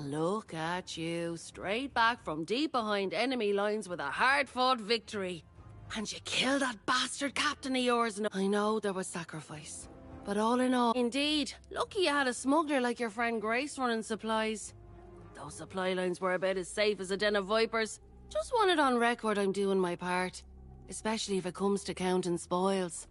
look at you, straight back from deep behind enemy lines with a hard-fought victory. And you killed that bastard captain of yours, and I know there was sacrifice. But all in all, indeed, lucky you had a smuggler like your friend Grace running supplies. Those supply lines were about as safe as a den of vipers. Just want it on record I'm doing my part. Especially if it comes to counting spoils.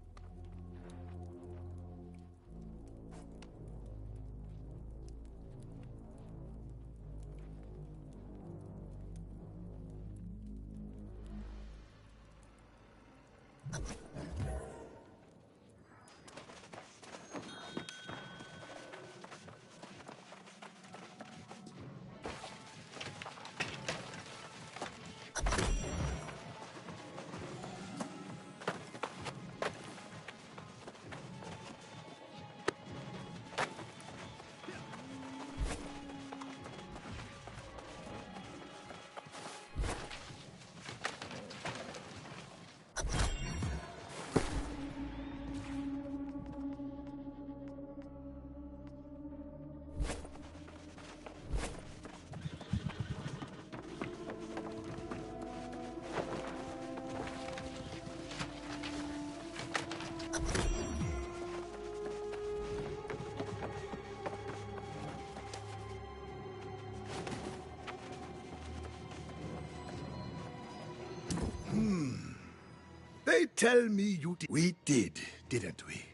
They tell me you did. We did, didn't we?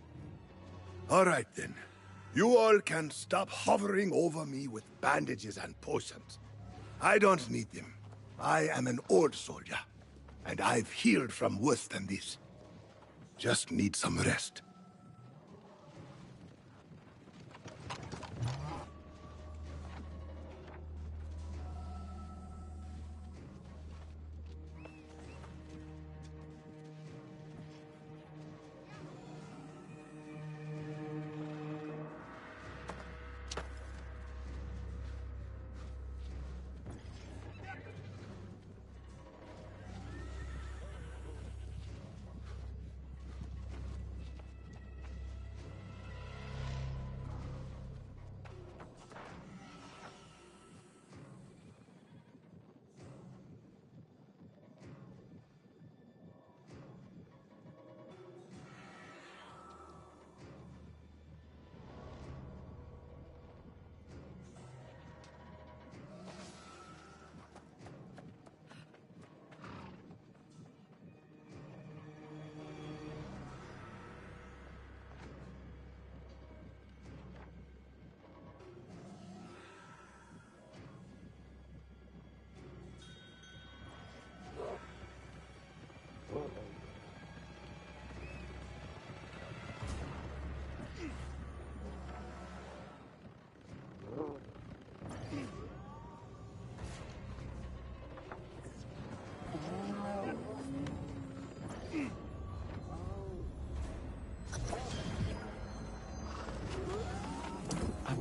All right then. You all can stop hovering over me with bandages and potions. I don't need them. I am an old soldier, and I've healed from worse than this. Just need some rest.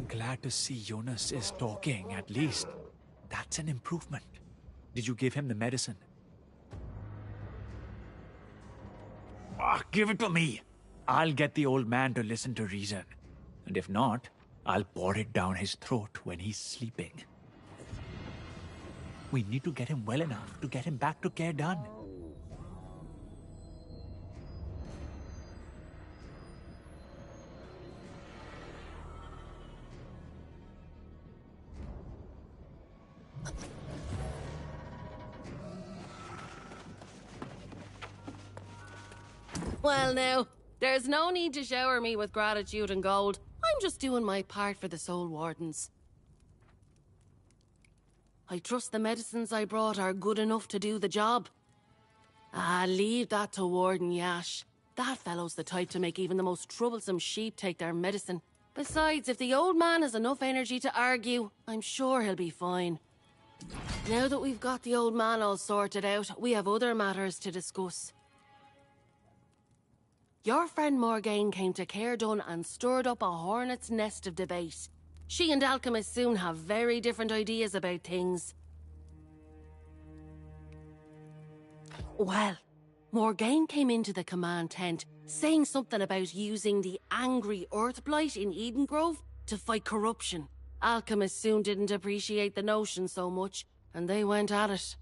Glad to see Jonas is talking, at least. That's an improvement. Did you give him the medicine? Give it to me. I'll get the old man to listen to reason. And if not, I'll pour it down his throat when he's sleeping. We need to get him well enough to get him back to Caer-Dan. Well now, there's no need to shower me with gratitude and gold. I'm just doing my part for the Soul Wardens. I trust the medicines I brought are good enough to do the job. Leave that to Warden Yash. That fellow's the type to make even the most troublesome sheep take their medicine. Besides, if the old man has enough energy to argue, I'm sure he'll be fine. Now that we've got the old man all sorted out, we have other matters to discuss. Your friend Morgaine came to Caer-Dan and stirred up a hornet's nest of debate. She and Alchemist soon have very different ideas about things. Well, Morgaine came into the command tent, saying something about using the angry Earthblight in Eden Grove to fight corruption. Alchemists soon didn't appreciate the notion so much, and they went at it.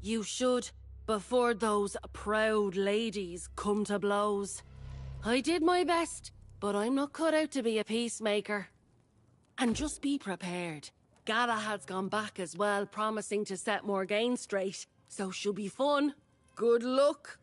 You should, before those proud ladies come to blows. I did my best, but I'm not cut out to be a peacemaker. And just be prepared. Galahad's gone back as well, promising to set Morgaine straight, so she'll be fun. Good luck.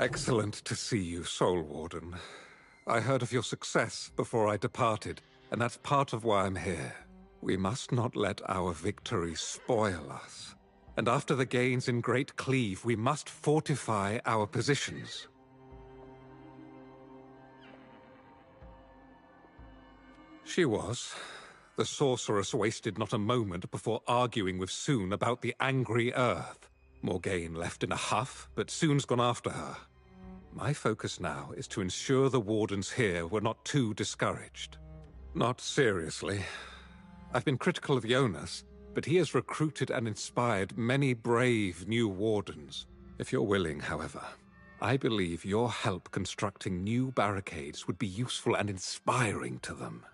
Excellent to see you, Soul Warden. I heard of your success before I departed, and that's part of why I'm here. We must not let our victory spoil us. And after the gains in Great Cleave, we must fortify our positions. She was. The sorceress wasted not a moment before arguing with Soon about the angry Earth. Morgaine left in a huff, but Soon's gone after her. My focus now is to ensure the Wardens here were not too discouraged. Not seriously. I've been critical of Jonas, but he has recruited and inspired many brave new Wardens. If you're willing, however, I believe your help constructing new barricades would be useful and inspiring to them.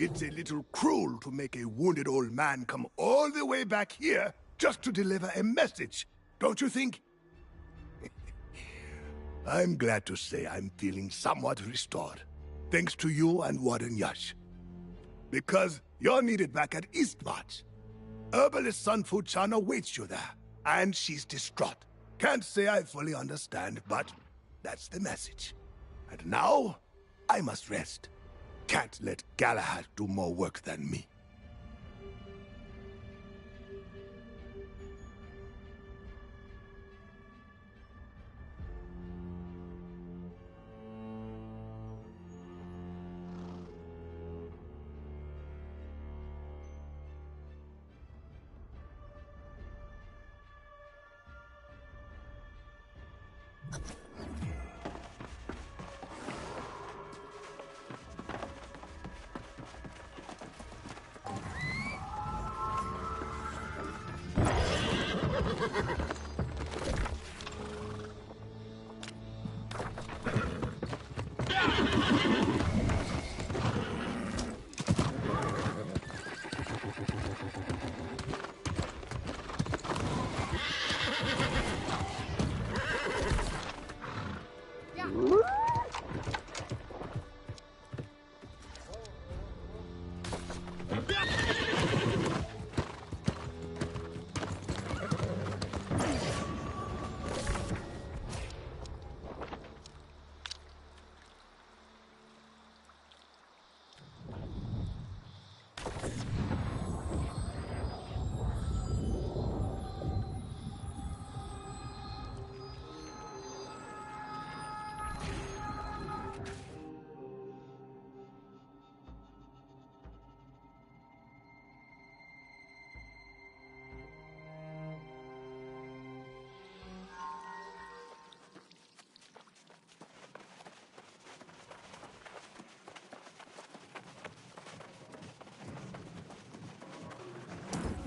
It's a little cruel to make a wounded old man come all the way back here just to deliver a message, don't you think? I'm glad to say I'm feeling somewhat restored, thanks to you and Warden Yash. Because you're needed back at Eastmarch. Herbalist Sunfu Chan awaits you there, and she's distraught. Can't say I fully understand, but that's the message. And now, I must rest. Can't let Galahad do more work than me.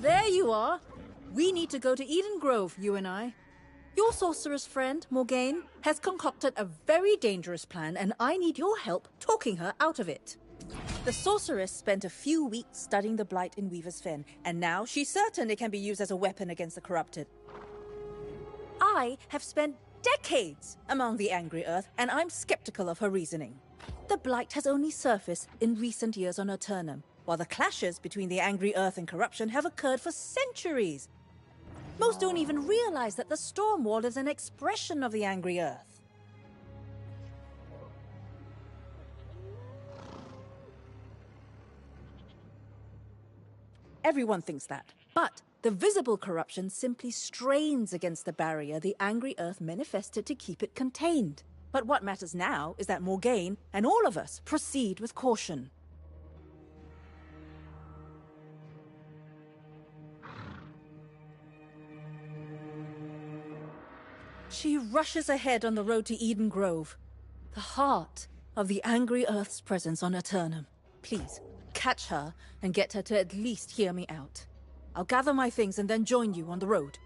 There you are. We need to go to Eden Grove, you and I. Your sorceress friend, Morgaine, has concocted a very dangerous plan, and I need your help talking her out of it. The sorceress spent a few weeks studying the Blight in Weaver's Fen, and now she's certain it can be used as a weapon against the corrupted. I have spent decades among the Angry Earth, and I'm skeptical of her reasoning. The Blight has only surfaced in recent years on Eternum, while the clashes between the Angry Earth and corruption have occurred for centuries. Most don't even realize that the Stormwall is an expression of the Angry Earth. Everyone thinks that, but the visible corruption simply strains against the barrier the Angry Earth manifested to keep it contained. But what matters now is that Morgaine and all of us proceed with caution. She rushes ahead on the road to Eden Grove, the heart of the Angry Earth's presence on Eternum. Please, catch her and get her to at least hear me out. I'll gather my things and then join you on the road.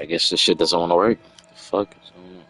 I guess this shit doesn't want to work. The fuck? I don't know.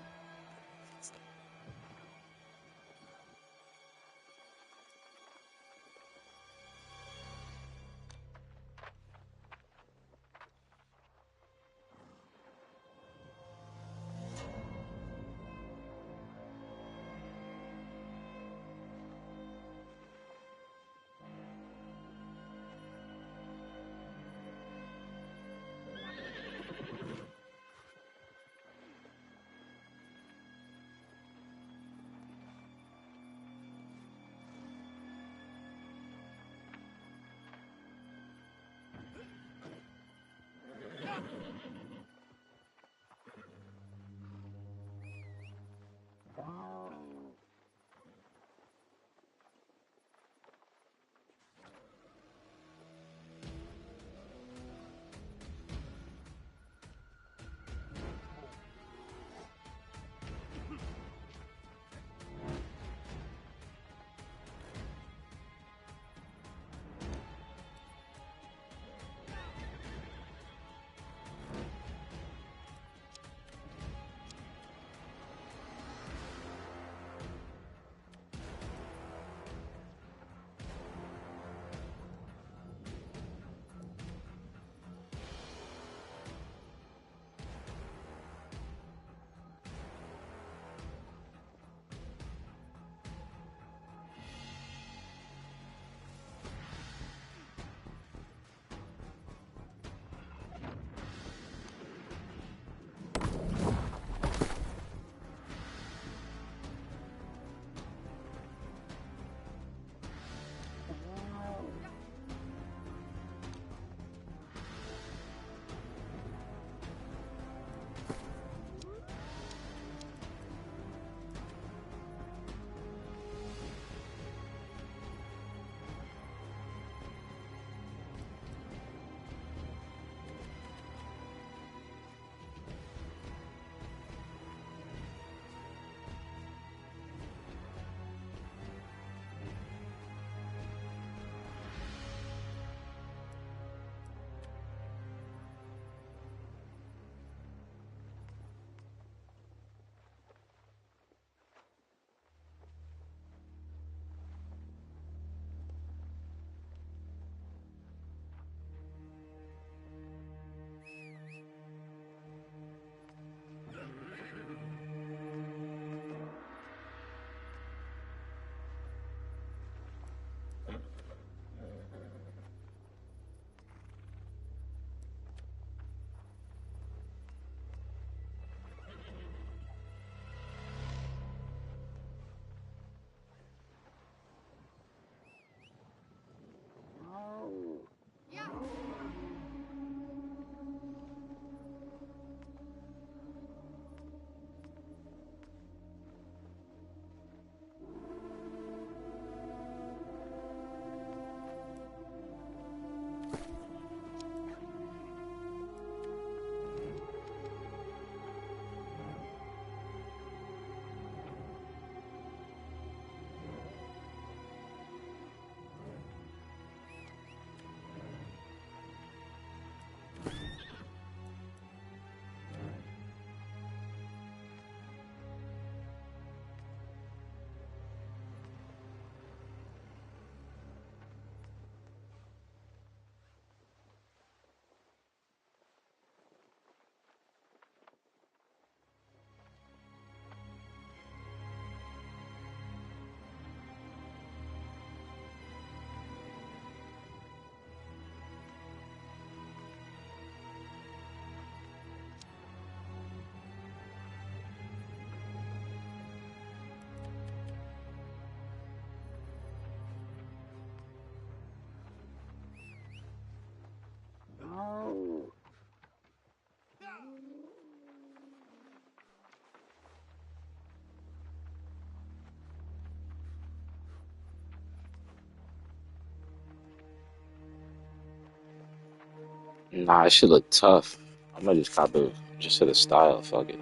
Nah, it should look tough. I'm gonna just copy it just to the style. Fuck it.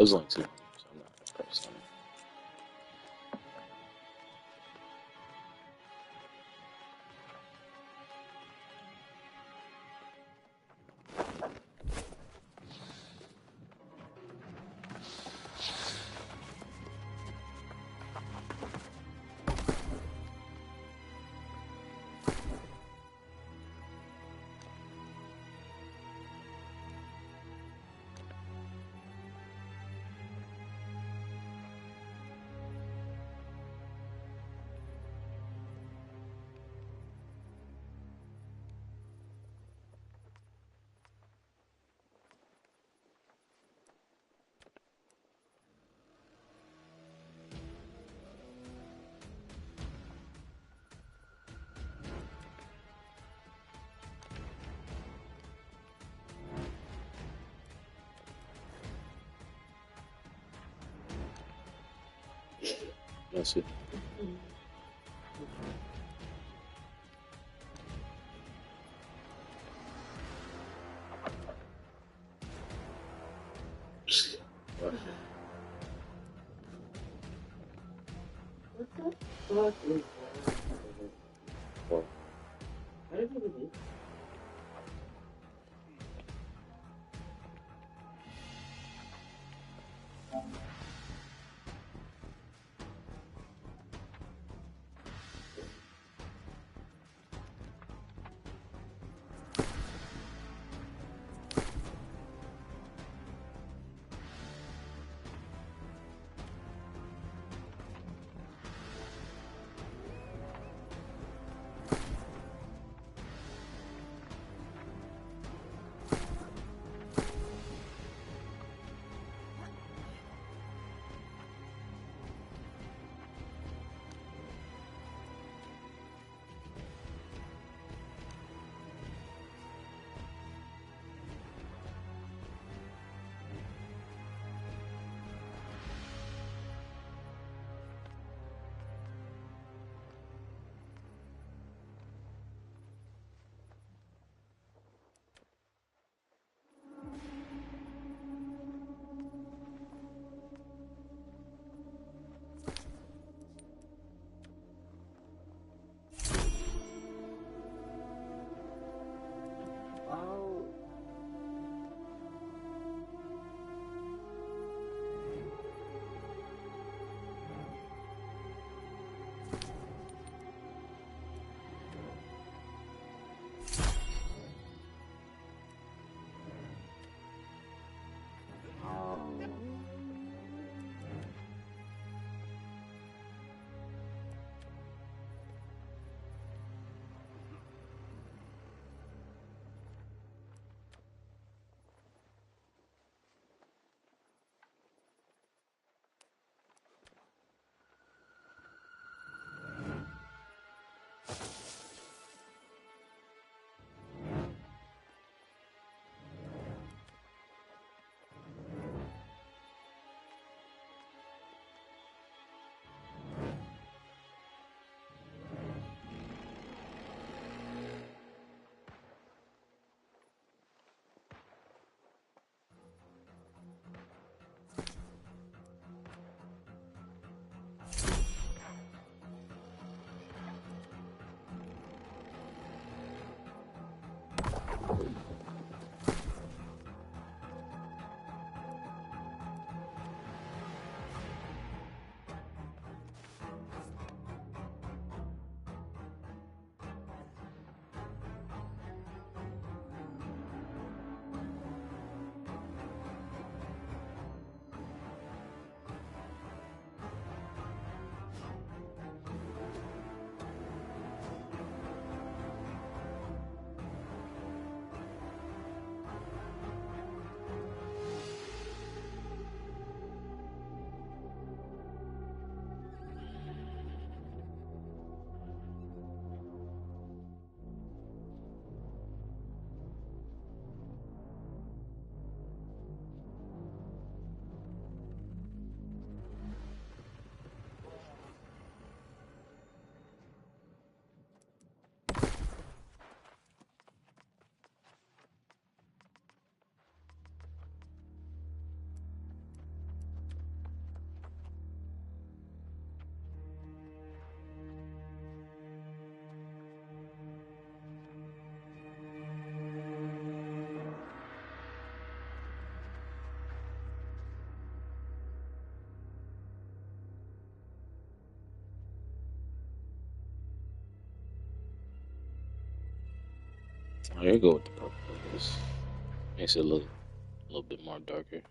was only 2, so I'm not impressed. Let's see. Oh, here you go with the purple. This makes it look a little bit more darker.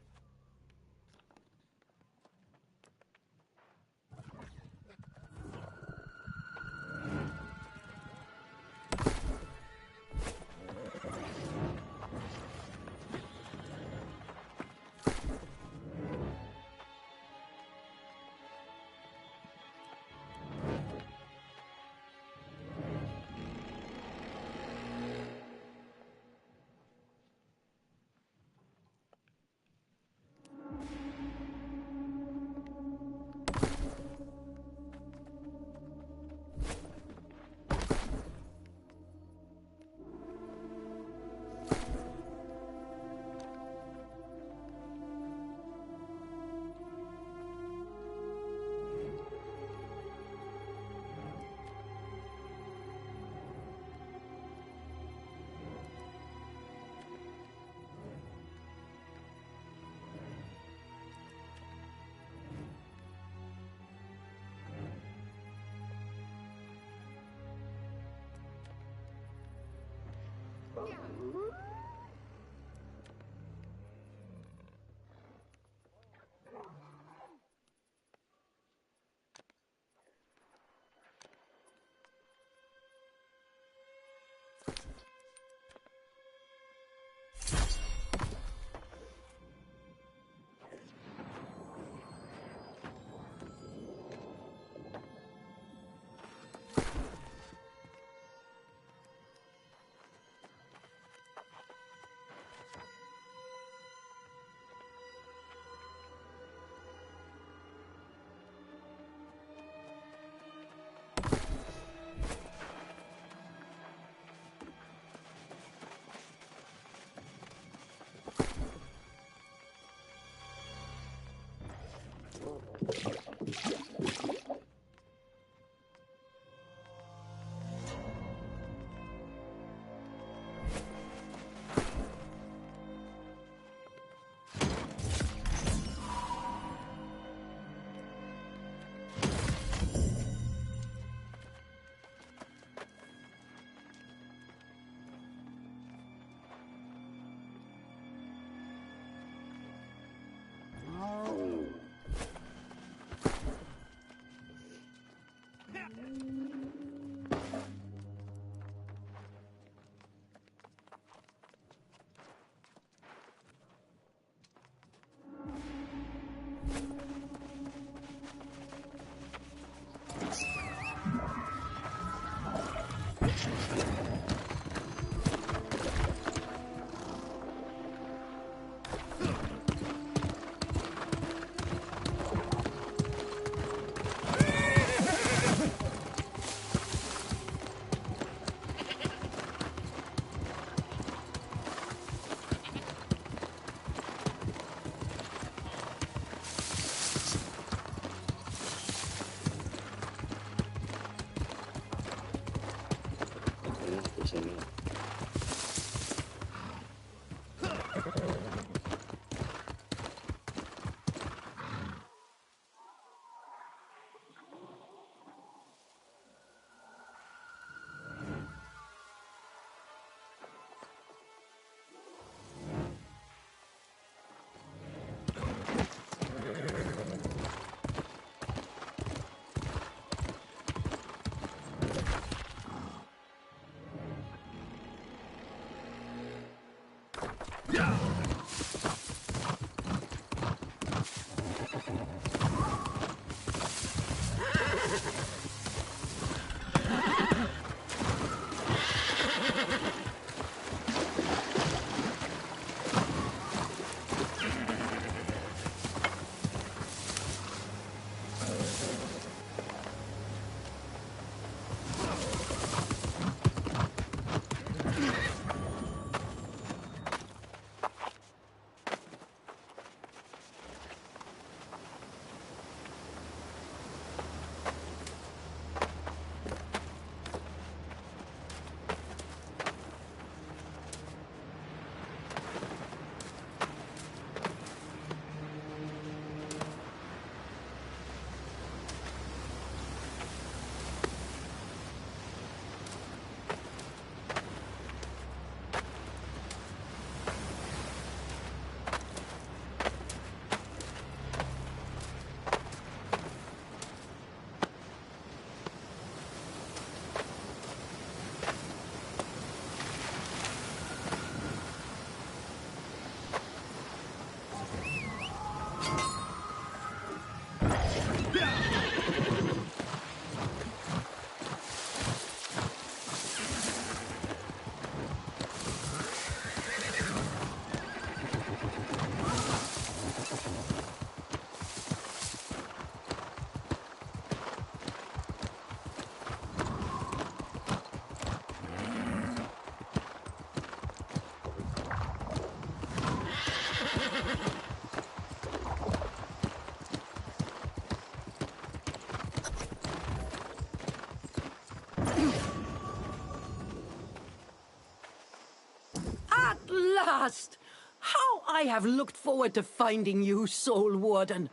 last! How I have looked forward to finding you, Soul Warden.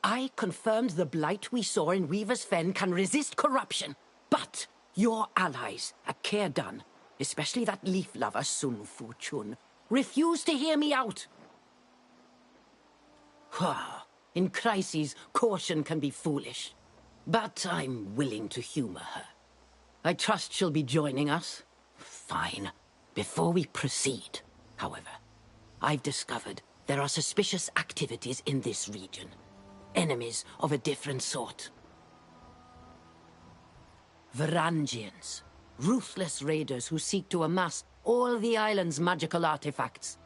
I confirmed the blight we saw in Weaver's Fen can resist corruption. But your allies at Cairdan, especially that leaf lover Sun Fu Chun, refuse to hear me out. In crises, caution can be foolish. But I'm willing to humor her. I trust she'll be joining us. Fine. Before we proceed, however, I've discovered there are suspicious activities in this region. Enemies of a different sort. Varangians. Ruthless raiders who seek to amass all the island's magical artifacts.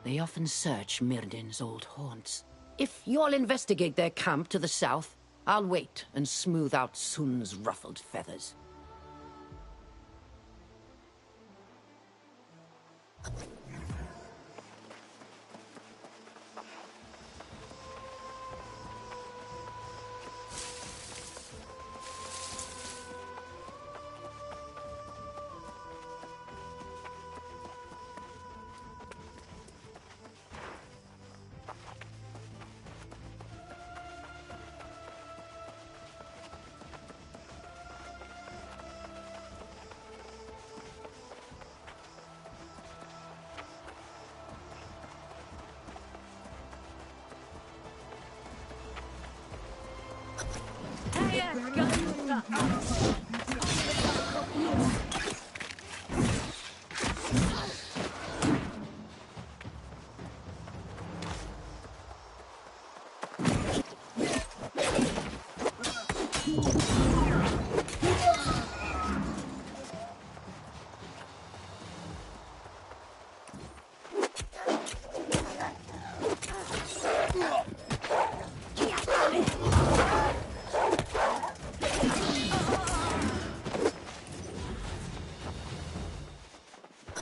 They often search Myrdin's old haunts. If you'll investigate their camp to the south, I'll wait and smooth out Sun's ruffled feathers.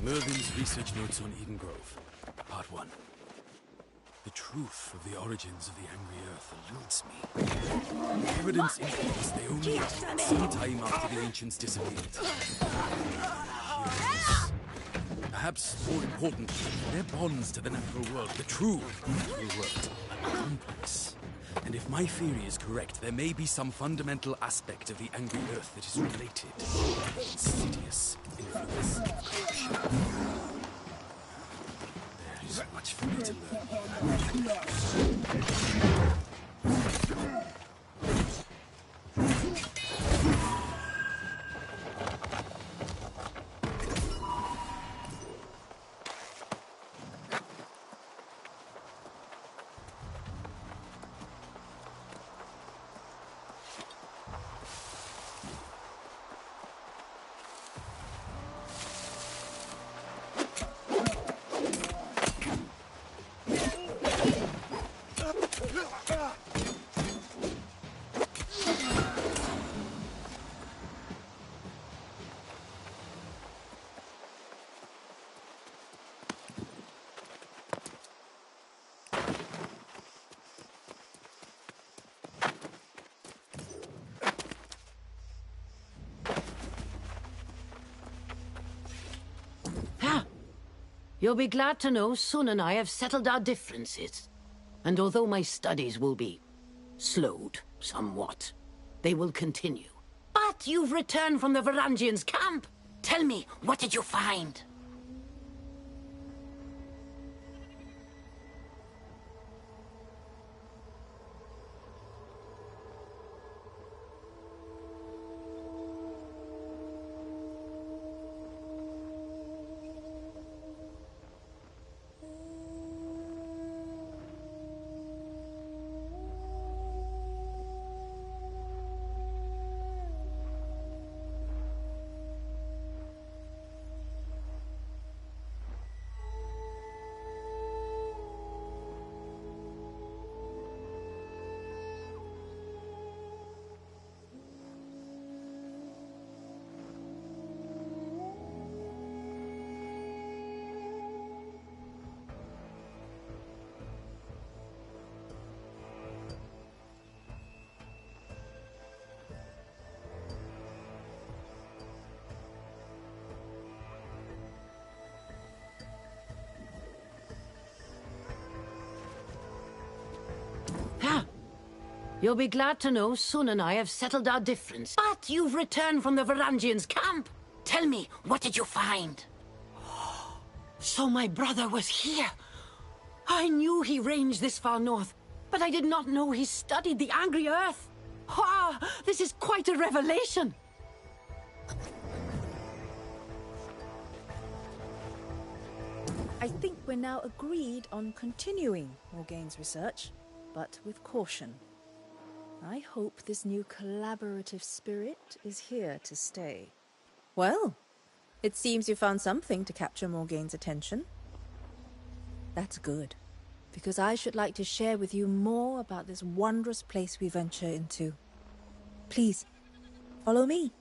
Mervin's research notes on Eden Grove. Part 1. The truth of the origins of the Angry Earth eludes me. Evidence indicates they only existed some time after the ancients disappeared. Curious. Perhaps more importantly, their bonds to the natural world, the true natural world, are complex. And if my theory is correct, there may be some fundamental aspect of the Angry Earth that is related to the insidious influence of corruption. There is much for me to learn. You'll be glad to know Sun and I have settled our differences. And although my studies will be slowed somewhat, they will continue. But you've returned from the Varangians' camp. Tell me, what did you find? You'll be glad to know Sun and I have settled our difference. But you've returned from the Varangians' camp. Tell me, what did you find? So my brother was here. I knew he ranged this far north, but I did not know he studied the Angry Earth. Ah, this is quite a revelation. I think we're now agreed on continuing Morgaine's research, but with caution. I hope this new collaborative spirit is here to stay. Well, it seems you found something to capture Morgaine's attention. That's good, because I should like to share with you more about this wondrous place we venture into. Please, follow me.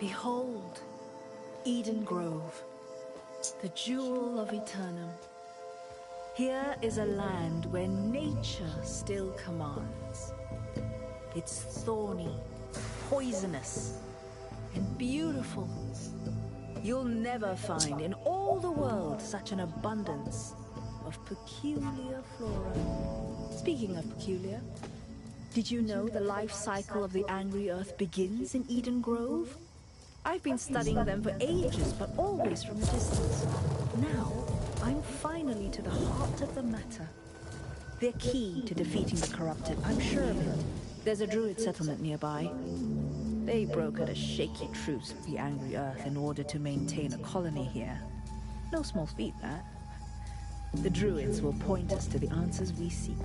Behold, Eden Grove, the jewel of Eternum. Here is a land where nature still commands. It's thorny, poisonous, and beautiful. You'll never find in all the world such an abundance of peculiar flora. Speaking of peculiar, did you know the life cycle of the Angry Earth begins in Eden Grove? I've been studying them for ages, but always from a distance. Now, I'm finally to the heart of the matter. They're key to defeating the corrupted, I'm sure of it. There's a druid settlement nearby. They brokered a shaky truce with the Angry Earth in order to maintain a colony here. No small feat, that. The druids will point us to the answers we seek.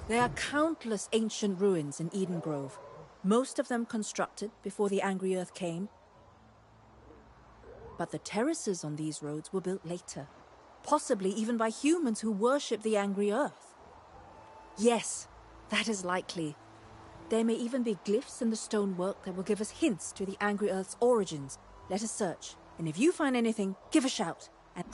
There are countless ancient ruins in Eden Grove, most of them constructed before the Angry Earth came. But the terraces on these roads were built later, possibly even by humans who worship the Angry Earth. Yes, that is likely. There may even be glyphs in the stonework that will give us hints to the Angry Earth's origins. Let us search, and if you find anything, give a shout. And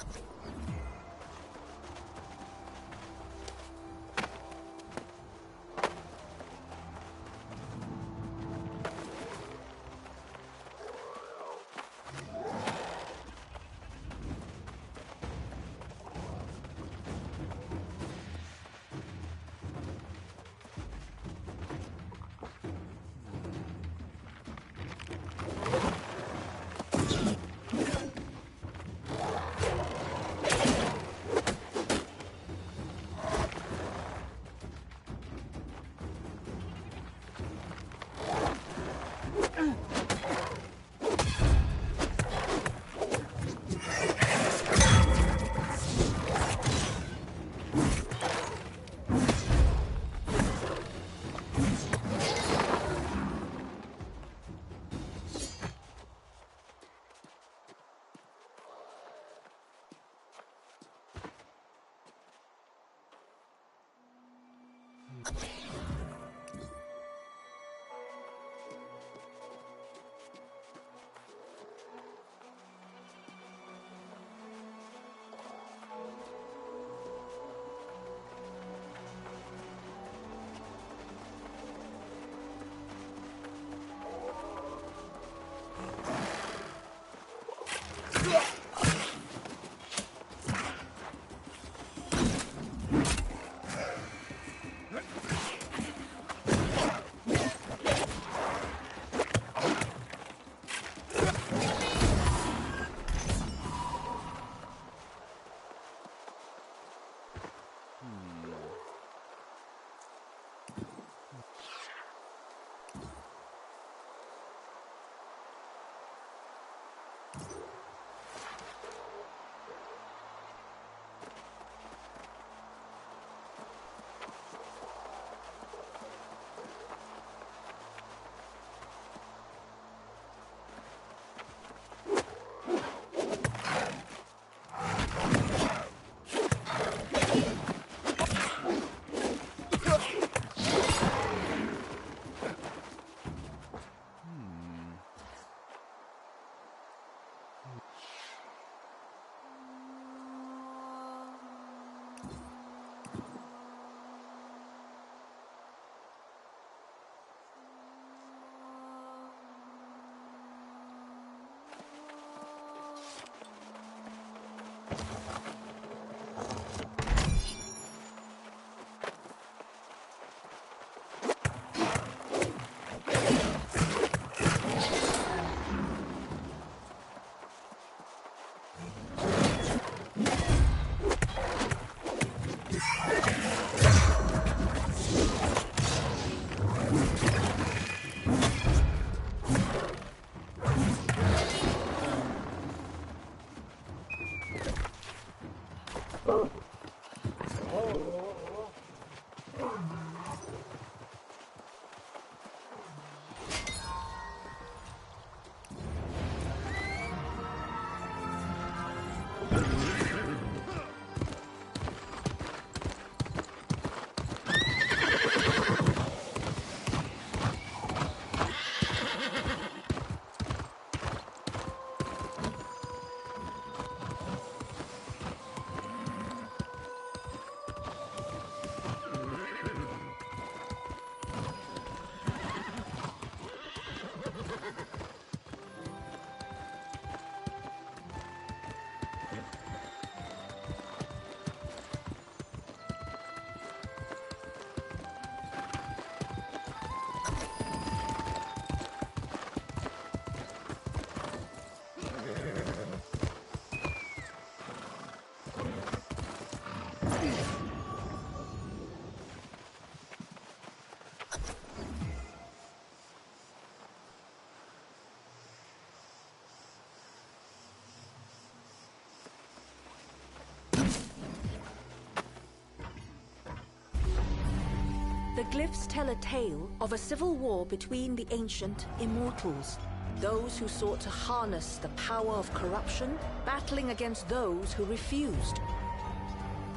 The glyphs tell a tale of a civil war between the ancient immortals, those who sought to harness the power of corruption, battling against those who refused.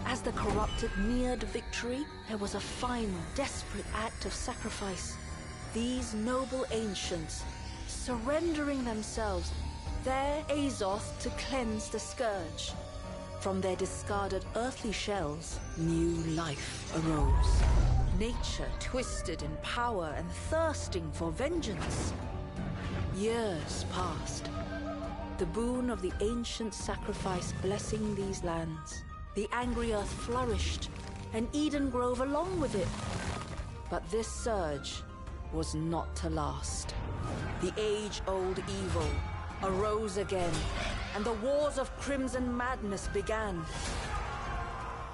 As the corrupted neared victory, there was a final, desperate act of sacrifice. These noble ancients, surrendering themselves, their Azoth to cleanse the scourge. From their discarded earthly shells, new life arose. Nature twisted in power and thirsting for vengeance. Years passed. The boon of the ancient sacrifice blessing these lands. The angry earth flourished, and Eden Grove along with it. But this surge was not to last. The age-old evil arose again, and the wars of Crimson Madness began.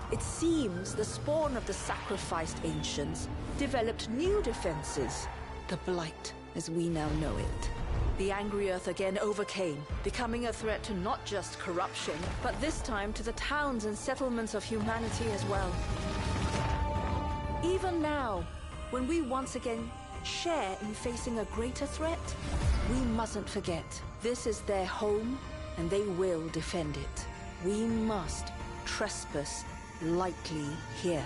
It seems the spawn of the sacrificed ancients developed new defenses, the Blight as we now know it. The angry earth again overcame, becoming a threat to not just corruption, but this time to the towns and settlements of humanity as well. Even now, when we once again share in facing a greater threat, we mustn't forget, this is their home and they will defend it. We must trespass lightly here.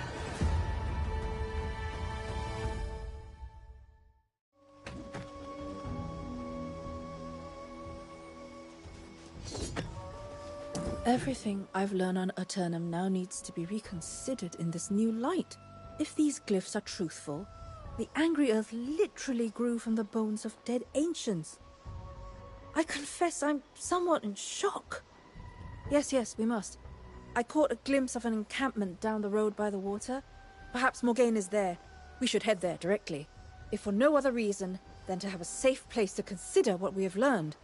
Everything I've learned on Aeternum now needs to be reconsidered in this new light. If these glyphs are truthful, the angry earth literally grew from the bones of dead ancients. I confess I'm somewhat in shock. Yes, we must. I caught a glimpse of an encampment down the road by the water. Perhaps Morgaine is there. We should head there directly, if for no other reason than to have a safe place to consider what we have learned.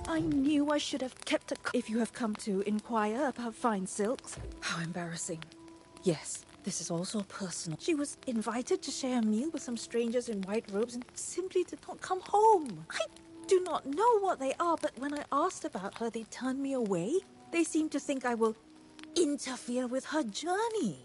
I knew I should have kept a... If you have come to inquire about fine silks. How embarrassing. Yes, this is also personal. She was invited to share a meal with some strangers in white robes and simply did not come home. I do not know what they are, but when I asked about her, they turned me away. They seem to think I will interfere with her journey.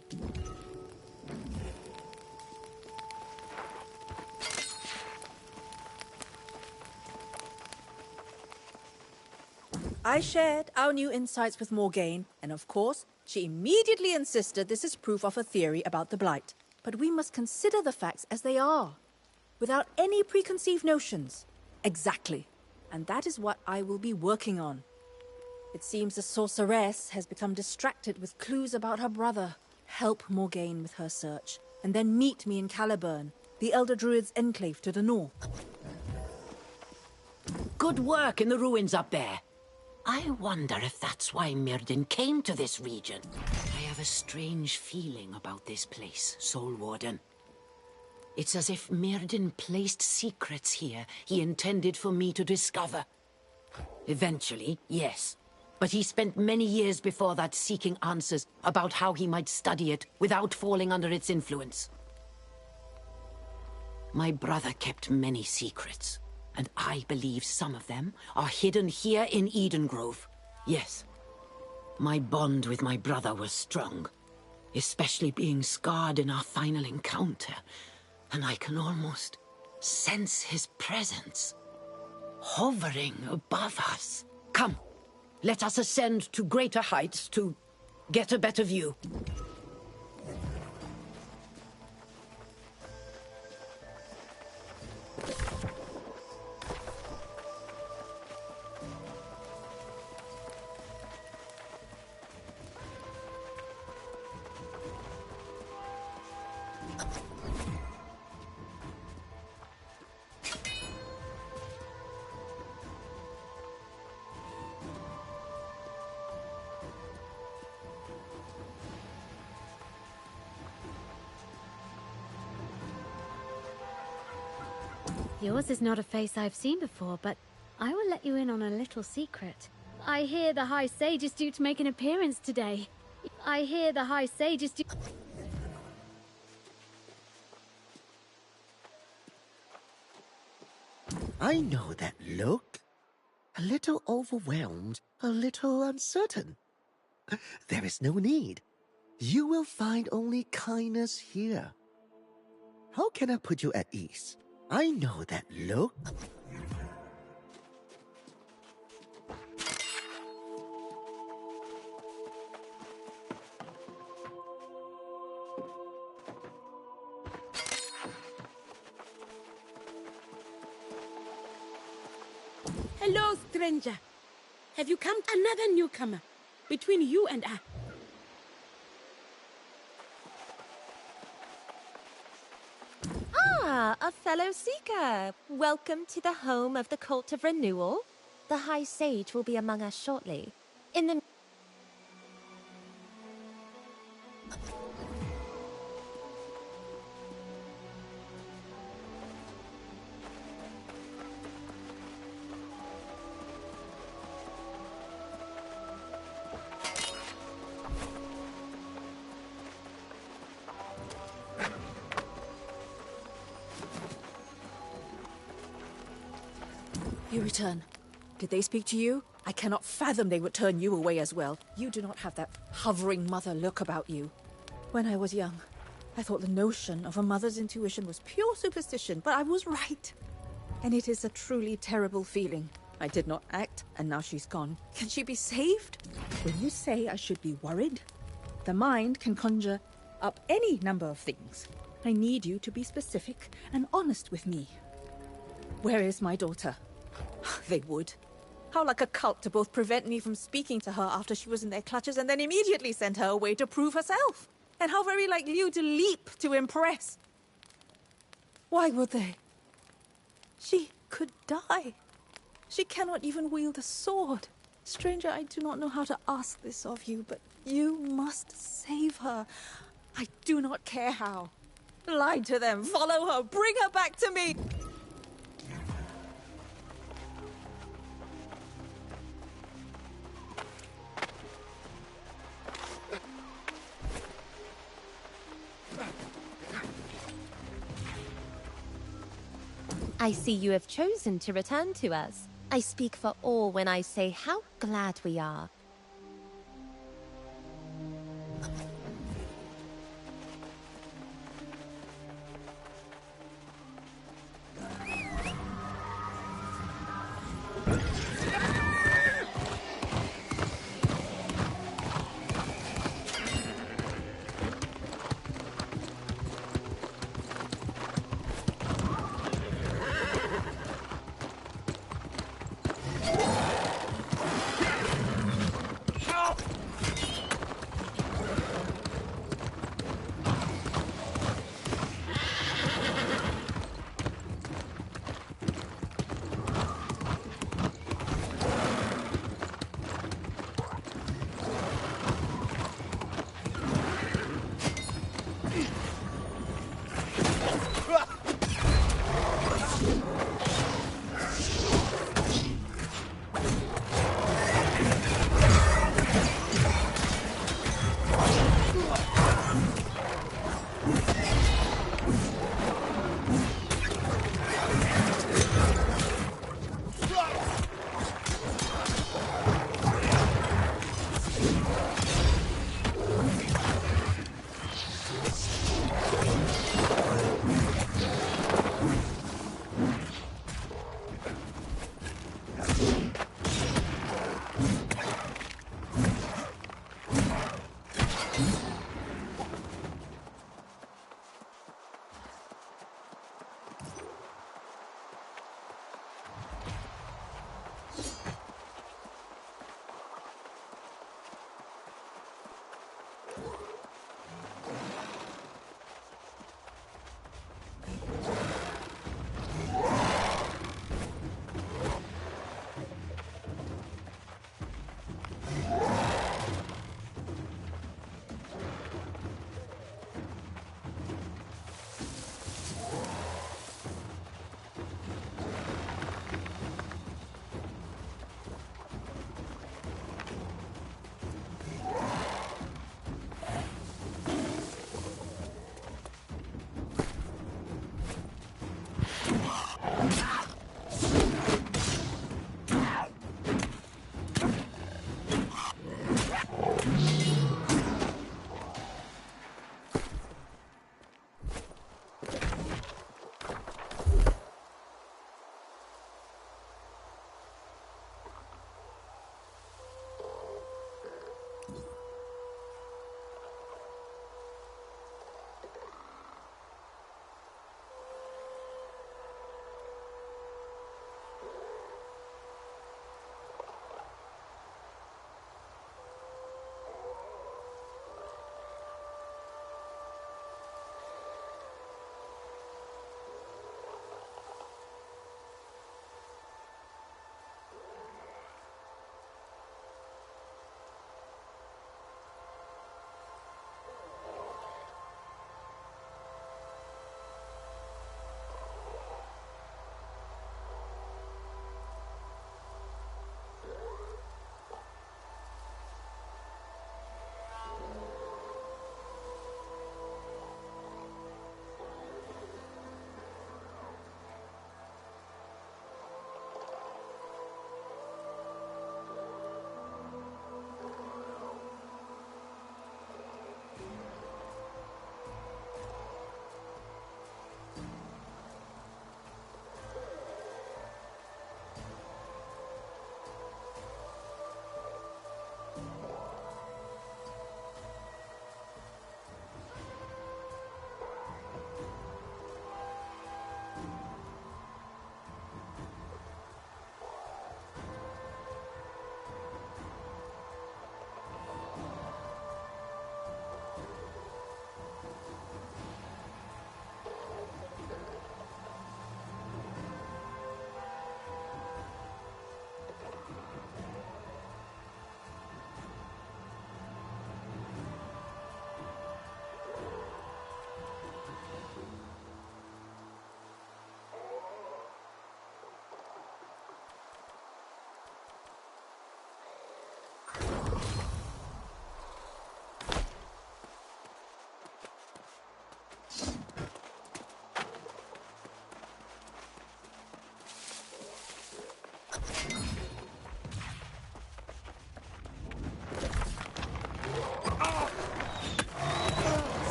I shared our new insights with Morgaine, and of course, she immediately insisted this is proof of her theory about the Blight. But we must consider the facts as they are, without any preconceived notions. Exactly. And that is what I will be working on. It seems the sorceress has become distracted with clues about her brother. Help Morgaine with her search, and then meet me in Caliburn, the Elder Druid's enclave to the north. Good work in the ruins up there. I wonder if that's why Myrddin came to this region. I have a strange feeling about this place, Soul Warden. It's as if Myrddin placed secrets here he intended for me to discover. Eventually, yes. But he spent many years before that seeking answers about how he might study it without falling under its influence. My brother kept many secrets. And I believe some of them are hidden here in Edengrove. Yes, my bond with my brother was strong, especially being scarred in our final encounter. And I can almost sense his presence, hovering above us. Come, let us ascend to greater heights to get a better view. Yours is not a face I've seen before, but I will let you in on a little secret. I hear the High Sage is due to make an appearance today. I hear the High Sage is due... I know that look. A little overwhelmed, a little uncertain. There is no need. You will find only kindness here. How can I put you at ease? I know that look. Hello, stranger. Have you come? Another newcomer. Between you and I. Ah, a fellow seeker. Welcome to the home of the Cult of Renewal. The High Sage will be among us shortly. In the... You return. Did they speak to you? I cannot fathom they would turn you away as well. You do not have that hovering mother look about you. When I was young, I thought the notion of a mother's intuition was pure superstition, but I was right. And it is a truly terrible feeling. I did not act, and now she's gone. Can she be saved? When you say I should be worried, the mind can conjure up any number of things. I need you to be specific and honest with me. Where is my daughter? They would. How like a cult to both prevent me from speaking to her after she was in their clutches and then immediately send her away to prove herself. And how very like you to leap to impress. Why would they? She could die. She cannot even wield a sword. Stranger, I do not know how to ask this of you, but you must save her. I do not care how. Lie to them, follow her, bring her back to me! I see you have chosen to return to us. I speak for all when I say how glad we are.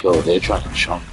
Yo, they're trying to chunk.